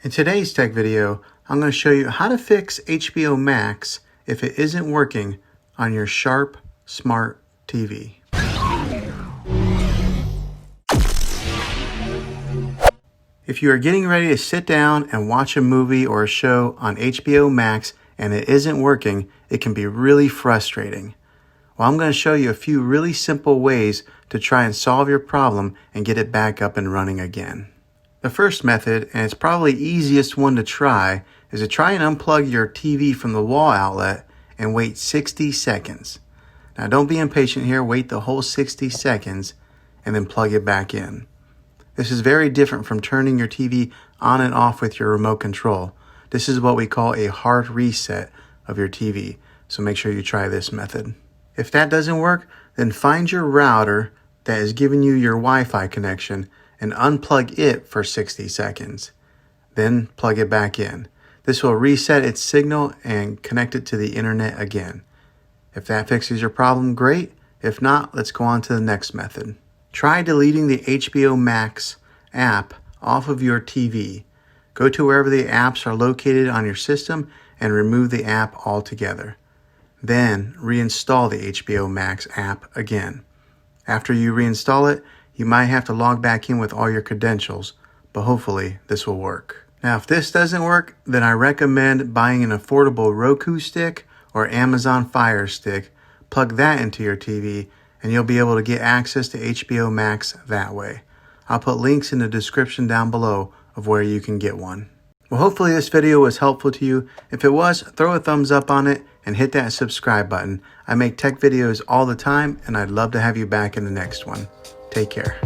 In today's tech video, I'm going to show you how to fix HBO Max if it isn't working on your Sharp Smart TV. If you are getting ready to sit down and watch a movie or a show on HBO Max and it isn't working, it can be really frustrating. Well, I'm going to show you a few really simple ways to try and solve your problem and get it back up and running again. The first method, and it's probably the easiest one to try, is to try and unplug your TV from the wall outlet and wait 60 seconds. Now don't be impatient here, wait the whole 60 seconds and then plug it back in. This is very different from turning your TV on and off with your remote control. This is what we call a hard reset of your TV, so make sure you try this method. If that doesn't work, then find your router that is giving you your Wi-Fi connection and unplug it for 60 seconds. Then plug it back in. This will reset its signal and connect it to the internet again. If that fixes your problem, great. If not, let's go on to the next method. Try deleting the HBO Max app off of your TV. Go to wherever the apps are located on your system and remove the app altogether. Then reinstall the HBO Max app again. After you reinstall it, you might have to log back in with all your credentials, but hopefully this will work. Now, if this doesn't work, then I recommend buying an affordable Roku Stick or Amazon Fire Stick. Plug that into your TV and you'll be able to get access to HBO Max that way. I'll put links in the description down below of where you can get one. Well, hopefully this video was helpful to you. If it was, throw a thumbs up on it and hit that subscribe button. I make tech videos all the time and I'd love to have you back in the next one. Take care.